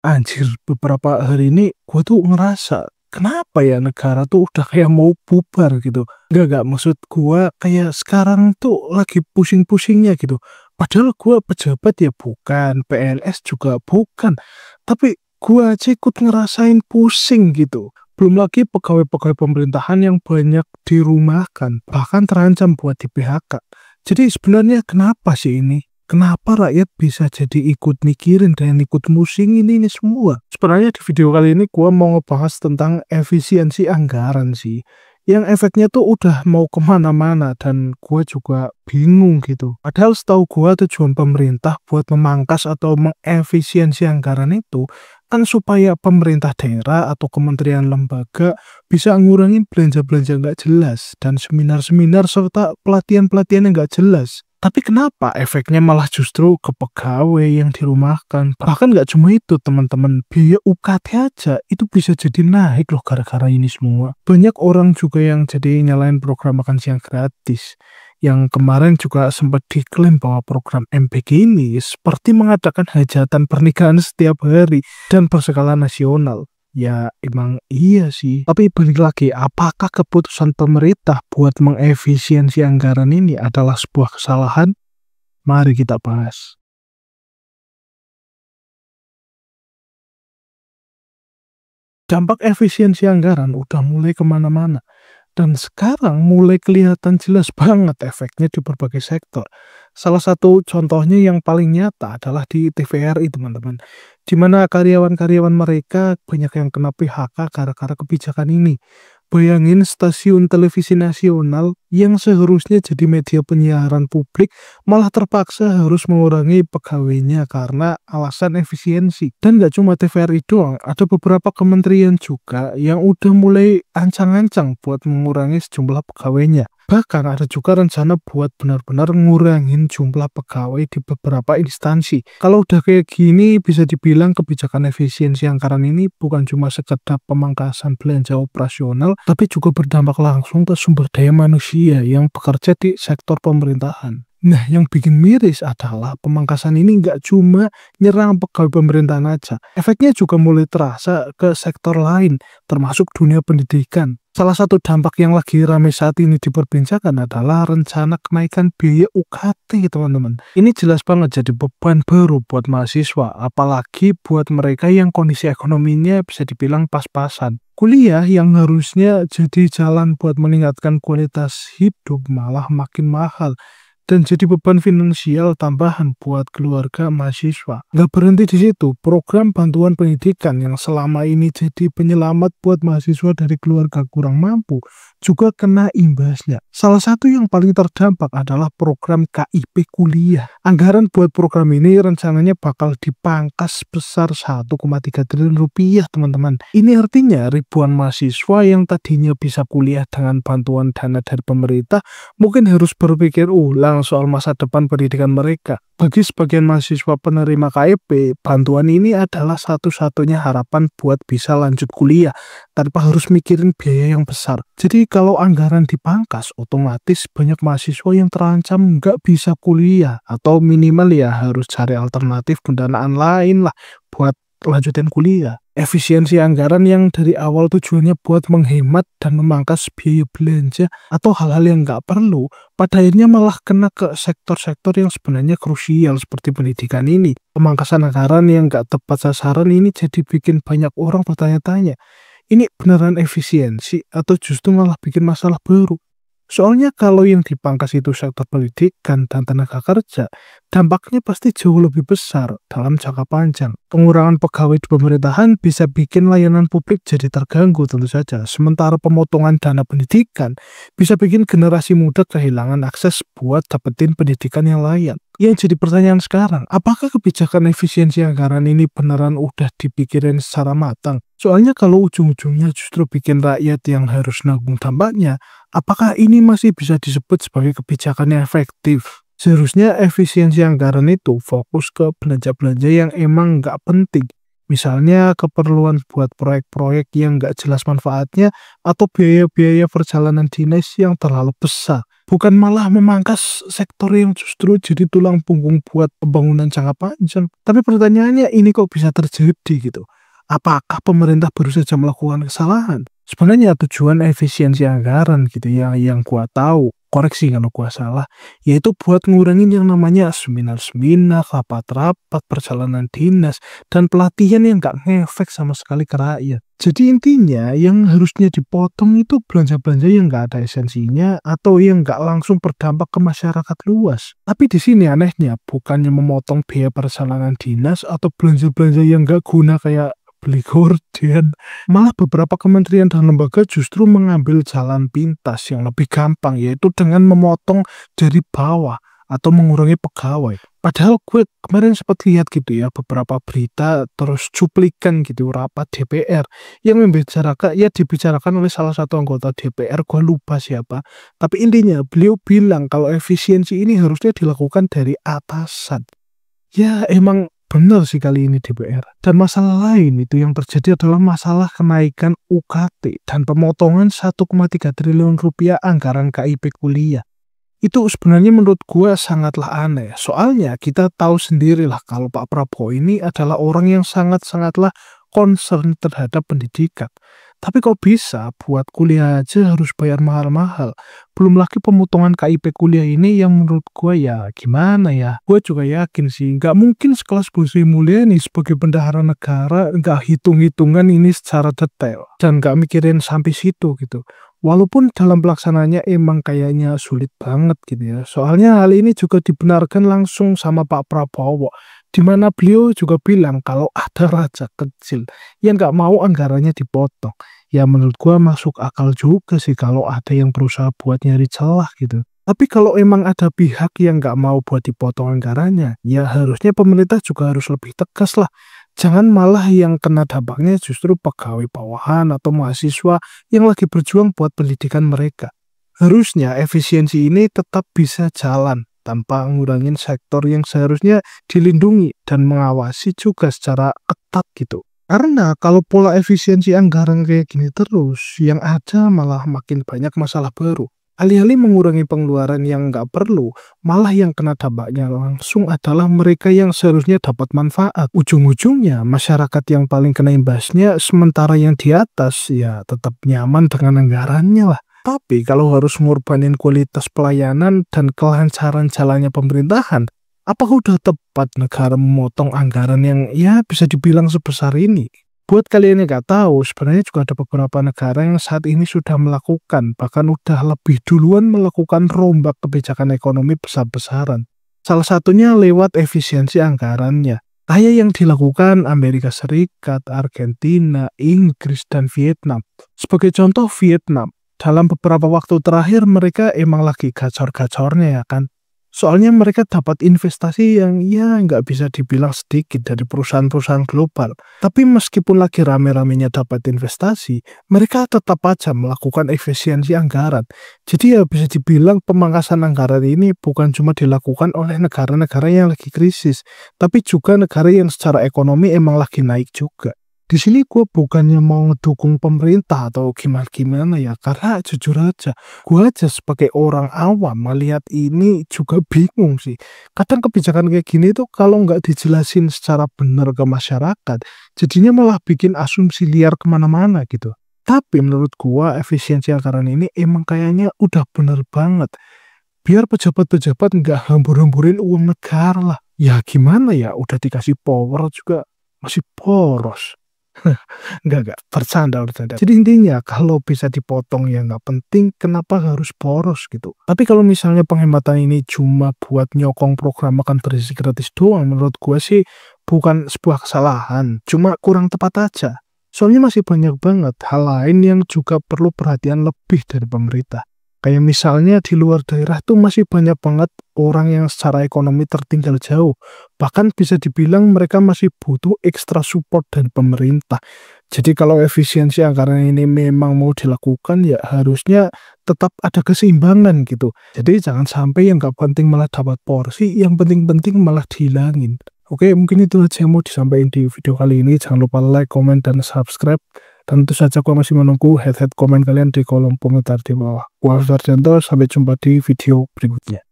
Anjir, beberapa hari ini gue tuh ngerasa, kenapa ya negara tuh udah kayak mau bubar gitu. Nggak, maksud gue kayak sekarang tuh lagi pusing-pusingnya gitu. Padahal gue pejabat ya bukan, PNS juga bukan. Tapi gue aja ikut ngerasain pusing gitu. Belum lagi pegawai-pegawai pemerintahan yang banyak dirumahkan, bahkan terancam buat di PHK. Jadi sebenarnya kenapa sih ini? Kenapa rakyat bisa jadi ikut mikirin dan ikut musingin ini semua? Sebenarnya di video kali ini gua mau ngebahas tentang efisiensi anggaran sih. Yang efeknya tuh udah mau kemana-mana dan gua juga bingung gitu. Padahal setahu gua tujuan pemerintah buat memangkas atau mengefisiensi anggaran itu kan supaya pemerintah daerah atau kementerian lembaga bisa ngurangin belanja-belanja nggak jelas dan seminar-seminar serta pelatihan-pelatihan yang nggak jelas. Tapi kenapa efeknya malah justru ke pegawai yang dirumahkan? Bahkan nggak cuma itu, teman-teman. Biaya UKT aja itu bisa jadi naik loh gara-gara ini semua. Banyak orang juga yang jadi nyalain program makan siang gratis. Yang kemarin juga sempat diklaim bahwa program MPG ini seperti mengadakan hajatan pernikahan setiap hari dan berskala nasional. Ya, emang iya sih. Tapi balik lagi, apakah keputusan pemerintah buat mengefisiensi anggaran ini adalah sebuah kesalahan? Mari kita bahas. Dampak efisiensi anggaran udah mulai kemana-mana. Dan sekarang mulai kelihatan jelas banget efeknya di berbagai sektor. Salah satu contohnya yang paling nyata adalah di TVRI, teman-teman. Di mana karyawan-karyawan mereka banyak yang kena PHK gara-gara kebijakan ini. Bayangin stasiun televisi nasional yang seharusnya jadi media penyiaran publik malah terpaksa harus mengurangi pegawainya karena alasan efisiensi. Dan nggak cuma TVRI doang, ada beberapa kementerian juga yang udah mulai ancang-ancang buat mengurangi sejumlah pegawainya. Bahkan ada juga rencana buat benar-benar ngurangin jumlah pegawai di beberapa instansi. Kalau udah kayak gini, bisa dibilang kebijakan efisiensi anggaran ini bukan cuma sekedar pemangkasan belanja operasional, tapi juga berdampak langsung ke sumber daya manusia yang bekerja di sektor pemerintahan. Nah, yang bikin miris adalah pemangkasan ini nggak cuma nyerang pegawai pemerintahan aja. Efeknya juga mulai terasa ke sektor lain, termasuk dunia pendidikan. Salah satu dampak yang lagi ramai saat ini diperbincangkan adalah rencana kenaikan biaya UKT, teman-teman. Ini jelas banget jadi beban baru buat mahasiswa, apalagi buat mereka yang kondisi ekonominya bisa dibilang pas-pasan. Kuliah yang harusnya jadi jalan buat meningkatkan kualitas hidup malah makin mahal dan jadi beban finansial tambahan buat keluarga mahasiswa. Nggak berhenti di situ, program bantuan pendidikan yang selama ini jadi penyelamat buat mahasiswa dari keluarga kurang mampu juga kena imbasnya. Salah satu yang paling terdampak adalah program KIP kuliah. Anggaran buat program ini rencananya bakal dipangkas sebesar 1,3 triliun rupiah, teman-teman. Ini artinya ribuan mahasiswa yang tadinya bisa kuliah dengan bantuan dana dari pemerintah mungkin harus berpikir ulang soal masa depan pendidikan mereka. Bagi sebagian mahasiswa penerima KIP, bantuan ini adalah satu-satunya harapan buat bisa lanjut kuliah tanpa harus mikirin biaya yang besar. Jadi kalau anggaran dipangkas, otomatis banyak mahasiswa yang terancam nggak bisa kuliah atau minimal ya harus cari alternatif pendanaan lain lah buat lanjutin kuliah. Efisiensi anggaran yang dari awal tujuannya buat menghemat dan memangkas biaya belanja atau hal-hal yang nggak perlu, pada akhirnya malah kena ke sektor-sektor yang sebenarnya krusial seperti pendidikan ini. Pemangkasan anggaran yang nggak tepat sasaran ini jadi bikin banyak orang bertanya-tanya, ini beneran efisiensi atau justru malah bikin masalah baru? Soalnya kalau yang dipangkas itu sektor pendidikan dan tenaga kerja, dampaknya pasti jauh lebih besar dalam jangka panjang. Pengurangan pegawai di pemerintahan bisa bikin layanan publik jadi terganggu tentu saja. Sementara pemotongan dana pendidikan bisa bikin generasi muda kehilangan akses buat dapetin pendidikan yang layak. Yang jadi pertanyaan sekarang, apakah kebijakan efisiensi anggaran ini beneran udah dipikirin secara matang? Soalnya kalau ujung-ujungnya justru bikin rakyat yang harus nanggung dampaknya, apakah ini masih bisa disebut sebagai kebijakan yang efektif? Seharusnya efisiensi anggaran itu fokus ke belanja-belanja yang emang nggak penting. Misalnya keperluan buat proyek-proyek yang nggak jelas manfaatnya atau biaya-biaya perjalanan dinas yang terlalu besar. bukan malah memangkas sektor yang justru jadi tulang punggung buat pembangunan jangka panjang. Tapi pertanyaannya ini kok bisa terjadi gitu? Apakah pemerintah baru saja melakukan kesalahan? Sebenarnya tujuan efisiensi anggaran gitu ya, yang gua tahu, koreksi kalau gua salah, yaitu buat ngurangin yang namanya seminar-seminar, rapat-rapat, perjalanan dinas, dan pelatihan yang nggak ngefek sama sekali ke rakyat. Jadi intinya yang harusnya dipotong itu belanja-belanja yang nggak ada esensinya atau yang nggak langsung berdampak ke masyarakat luas. Tapi di sini anehnya bukannya memotong biaya perjalanan dinas atau belanja-belanja yang nggak guna kayak beli gorden, malah beberapa kementerian dan lembaga justru mengambil jalan pintas yang lebih gampang, yaitu dengan memotong dari bawah atau mengurangi pegawai. Padahal gue kemarin sempat lihat gitu ya beberapa berita terus cuplikan gitu rapat DPR yang dibicarakan oleh salah satu anggota DPR, gue lupa siapa. Tapi intinya beliau bilang kalau efisiensi ini harusnya dilakukan dari atasan. Ya emang benar sih kali ini DPR. Dan masalah lain itu yang terjadi adalah masalah kenaikan UKT dan pemotongan 1,3 triliun rupiah anggaran KIP kuliah. Itu sebenarnya menurut gue sangatlah aneh. Soalnya kita tahu sendirilah kalau Pak Prabowo ini adalah orang yang sangat-sangatlah concern terhadap pendidikan. Tapi kok bisa buat kuliah aja harus bayar mahal-mahal. Belum lagi pemotongan KIP kuliah ini yang menurut gue ya gimana ya. Gue juga yakin sih nggak mungkin sekelas Bu Sri Mulyani sebagai bendahara negara nggak hitung-hitungan ini secara detail. Dan nggak mikirin sampai situ gitu. Walaupun dalam pelaksanaannya emang kayaknya sulit banget gitu ya. Soalnya hal ini juga dibenarkan langsung sama Pak Prabowo. Di mana beliau juga bilang kalau ada raja kecil yang nggak mau anggarannya dipotong. Ya menurut gua masuk akal juga sih kalau ada yang berusaha buat nyari celah gitu. Tapi kalau emang ada pihak yang nggak mau buat dipotong anggarannya, ya harusnya pemerintah juga harus lebih tegas lah. Jangan malah yang kena dampaknya justru pegawai bawahan atau mahasiswa yang lagi berjuang buat pendidikan mereka. Harusnya efisiensi ini tetap bisa jalan tanpa ngurangin sektor yang seharusnya dilindungi dan mengawasi juga secara ketat gitu. Karena kalau pola efisiensi anggaran kayak gini terus, yang ada malah makin banyak masalah baru. Alih-alih mengurangi pengeluaran yang nggak perlu, malah yang kena dampaknya langsung adalah mereka yang seharusnya dapat manfaat. Ujung-ujungnya, masyarakat yang paling kena imbasnya, sementara yang di atas ya tetap nyaman dengan anggarannya lah. Tapi kalau harus ngorbanin kualitas pelayanan dan kelancaran jalannya pemerintahan, apakah udah tepat negara memotong anggaran yang ya bisa dibilang sebesar ini? Buat kalian yang nggak tahu, sebenarnya juga ada beberapa negara yang saat ini sudah melakukan, bahkan udah lebih duluan melakukan rombak kebijakan ekonomi besar-besaran. Salah satunya lewat efisiensi anggarannya. Kayak yang dilakukan Amerika Serikat, Argentina, Inggris, dan Vietnam. Sebagai contoh Vietnam, dalam beberapa waktu terakhir mereka emang lagi gacor-gacornya ya kan. Soalnya mereka dapat investasi yang ya nggak bisa dibilang sedikit dari perusahaan-perusahaan global. Tapi meskipun lagi rame-ramenya dapat investasi, mereka tetap aja melakukan efisiensi anggaran. Jadi ya bisa dibilang pemangkasan anggaran ini bukan cuma dilakukan oleh negara-negara yang lagi krisis, tapi juga negara yang secara ekonomi emang lagi naik juga. Di sini gue bukannya mau ngedukung pemerintah atau gimana-gimana ya, karena jujur aja, gue aja sebagai orang awam melihat ini juga bingung sih. Kadang kebijakan kayak gini tuh kalau nggak dijelasin secara benar ke masyarakat, jadinya malah bikin asumsi liar kemana-mana gitu. Tapi menurut gue efisiensi anggaran ini emang kayaknya udah bener banget. Biar pejabat-pejabat nggak hambur-hamburin uang negara lah. Ya gimana ya, udah dikasih power juga masih boros. Enggak, bercanda. Jadi intinya kalau bisa dipotong ya nggak penting, kenapa harus boros gitu. Tapi kalau misalnya penghematan ini cuma buat nyokong program makan bergizi gratis doang, menurut gue sih bukan sebuah kesalahan, cuma kurang tepat aja. Soalnya masih banyak banget hal lain yang juga perlu perhatian lebih dari pemerintah. Kayak misalnya di luar daerah tuh masih banyak banget orang yang secara ekonomi tertinggal jauh. Bahkan bisa dibilang mereka masih butuh ekstra support dari pemerintah. Jadi kalau efisiensi anggaran ini memang mau dilakukan ya harusnya tetap ada keseimbangan gitu. Jadi jangan sampai yang gak penting malah dapat porsi, yang penting-penting malah dihilangin. Oke, mungkin itu aja yang mau disampaikan di video kali ini. Jangan lupa like, comment, dan subscribe. Tentu saja aku masih menunggu head komen kalian di kolom komentar di bawah. Gua Sarjanto, sampai jumpa di video berikutnya.